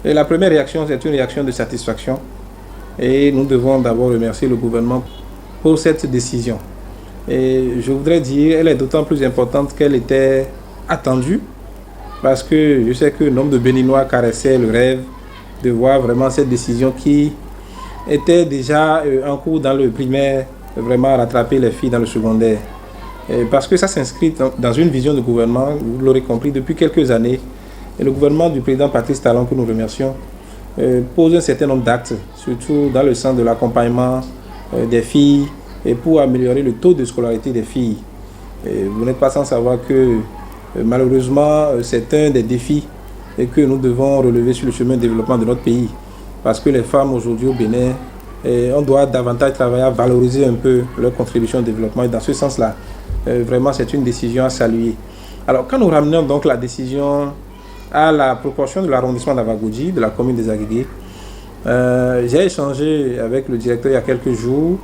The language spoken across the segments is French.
Et la première réaction, c'est une réaction de satisfaction. Et nous devons d'abord remercier le gouvernement pour cette décision. Et je voudrais dire, elle est d'autant plus importante qu'elle était attendue, parce que je sais que le nombre de Béninois caressaient le rêve de voir vraiment cette décision qui était déjà en cours dans le primaire, vraiment rattraper les filles dans le secondaire. Parce que ça s'inscrit dans une vision de gouvernement, vous l'aurez compris, depuis quelques années. Et le gouvernement du président Patrice Talon, que nous remercions, pose un certain nombre d'actes, surtout dans le sens de l'accompagnement des filles et pour améliorer le taux de scolarité des filles. Vous n'êtes pas sans savoir que malheureusement, c'est un des défis que nous devons relever sur le chemin de développement de notre pays. Parce que les femmes aujourd'hui au Bénin, on doit davantage travailler à valoriser un peu leur contribution au développement. Et dans ce sens-là, vraiment, c'est une décision à saluer. Alors, quand nous ramenons donc la décision à la proportion de l'arrondissement d'Avagodji, de la commune des Agégués, j'ai échangé avec le directeur il y a quelques jours.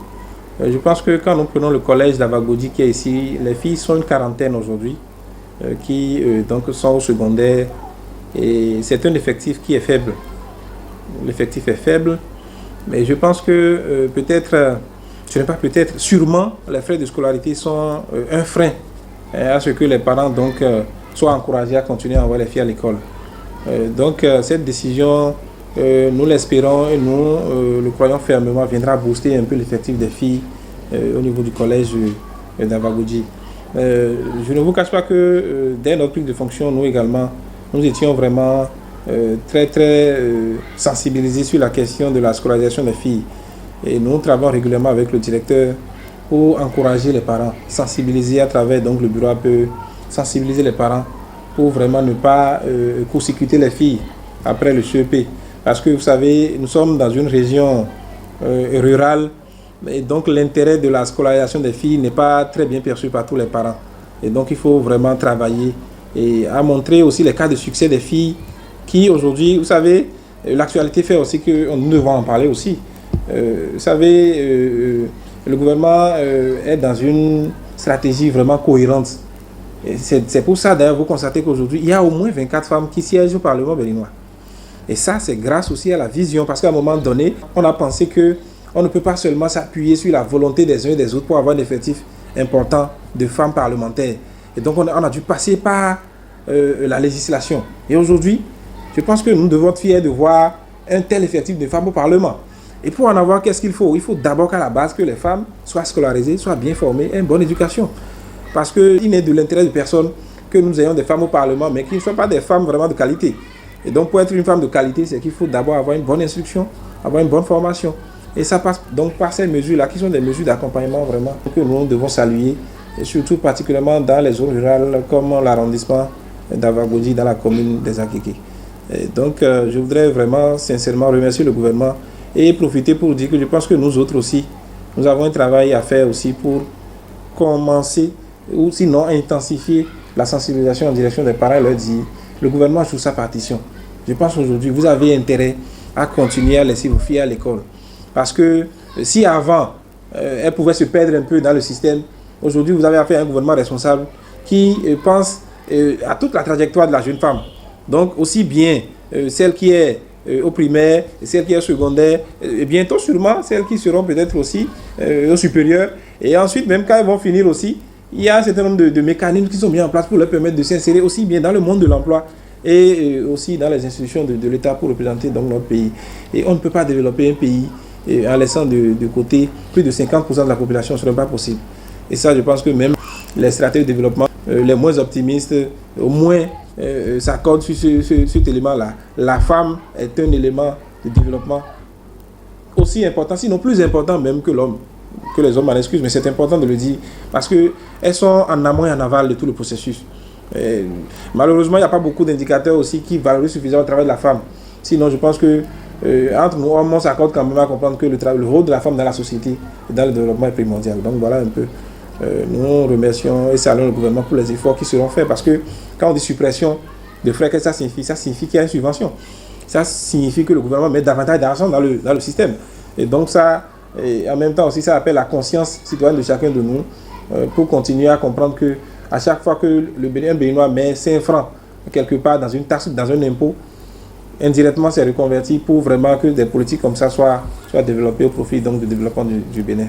Je pense que quand nous prenons le collège d'Avagodji qui est ici, les filles sont une quarantaine aujourd'hui qui donc sont au secondaire et c'est un effectif qui est faible. L'effectif est faible, mais je pense que sûrement les frais de scolarité sont un frein à ce que les parents donc soient encouragés à continuer à envoyer les filles à l'école. Donc cette décision, nous l'espérons et nous le croyons fermement, viendra booster un peu l'effectif des filles au niveau du collège d'Avagodji. Je ne vous cache pas que dès notre prise de fonction, nous également, nous étions vraiment très sensibilisés sur la question de la scolarisation des filles. Et nous travaillons régulièrement avec le directeur pour encourager les parents, sensibiliser à travers donc, le bureau APE, sensibiliser les parents pour vraiment ne pas court-circuiter les filles après le CEP. Parce que vous savez, nous sommes dans une région rurale et donc l'intérêt de la scolarisation des filles n'est pas très bien perçu par tous les parents. Et donc il faut vraiment travailler et à montrer aussi les cas de succès des filles qui aujourd'hui, vous savez, l'actualité fait aussi que nous devons en parler aussi. Vous savez, le gouvernement est dans une stratégie vraiment cohérente. C'est pour ça d'ailleurs vous constatez qu'aujourd'hui, il y a au moins 24 femmes qui siègent au Parlement béninois. Et ça, c'est grâce aussi à la vision, parce qu'à un moment donné, on a pensé qu'on ne peut pas seulement s'appuyer sur la volonté des uns et des autres pour avoir un effectif important de femmes parlementaires. Et donc, on a dû passer par la législation. Et aujourd'hui, je pense que nous devons être fiers de voir un tel effectif de femmes au Parlement. Et pour en avoir, qu'est-ce qu'il faut? Il faut d'abord qu'à la base, que les femmes soient scolarisées, soient bien formées, aient une bonne éducation. Parce qu'il n'est de l'intérêt de personne que nous ayons des femmes au Parlement, mais qui ne soient pas des femmes vraiment de qualité. Et donc, pour être une femme de qualité, c'est qu'il faut d'abord avoir une bonne instruction, avoir une bonne formation. Et ça passe donc par ces mesures-là, qui sont des mesures d'accompagnement vraiment que nous devons saluer, et surtout particulièrement dans les zones rurales, comme l'arrondissement d'Avagodji, dans la commune des Agégués. Donc, je voudrais vraiment sincèrement remercier le gouvernement et profiter pour dire que je pense que nous autres aussi, nous avons un travail à faire aussi pour commencer ou sinon intensifier la sensibilisation en direction des parents et leur dire le gouvernement joue sa partition. Je pense qu'aujourd'hui, vous avez intérêt à continuer à laisser vos filles à l'école. Parce que si avant, elles pouvaient se perdre un peu dans le système, aujourd'hui, vous avez affaire à un gouvernement responsable qui pense à toute la trajectoire de la jeune femme. Donc, aussi bien celle qui est au primaire, celle qui est au secondaire, et bientôt sûrement celles qui seront peut-être aussi au supérieur. Et ensuite, même quand elles vont finir aussi, il y a un certain nombre de mécanismes qui sont mis en place pour leur permettre de s'insérer aussi bien dans le monde de l'emploi et aussi dans les institutions de l'État pour représenter donc notre pays. Et on ne peut pas développer un pays en laissant de côté plus de 50% de la population, ce n'est pas possible. Et ça, je pense que même les stratégies de développement, les moins optimistes, au moins s'accordent sur cet élément-là. La femme est un élément de développement aussi important, sinon plus important même que l'homme. Que les hommes m'en excusent, mais c'est important de le dire parce qu'elles sont en amont et en aval de tout le processus. Et malheureusement, il n'y a pas beaucoup d'indicateurs aussi qui valorisent suffisamment le travail de la femme. Sinon, je pense que entre nous, on s'accorde quand même à comprendre que le rôle de la femme dans la société et dans le développement est primordial. Donc voilà un peu. Nous remercions et saluons le gouvernement pour les efforts qui seront faits parce que quand on dit suppression de frais, qu'est-ce que ça signifie? Ça signifie qu'il y a une subvention. Ça signifie que le gouvernement met davantage d'argent dans le système. Et donc ça... Et en même temps aussi, ça appelle la conscience citoyenne de chacun de nous pour continuer à comprendre que à chaque fois que le Béninois met 5 francs quelque part dans une taxe, dans un impôt, indirectement s'est reconverti pour vraiment que des politiques comme ça soient développées au profit donc, du développement du Bénin.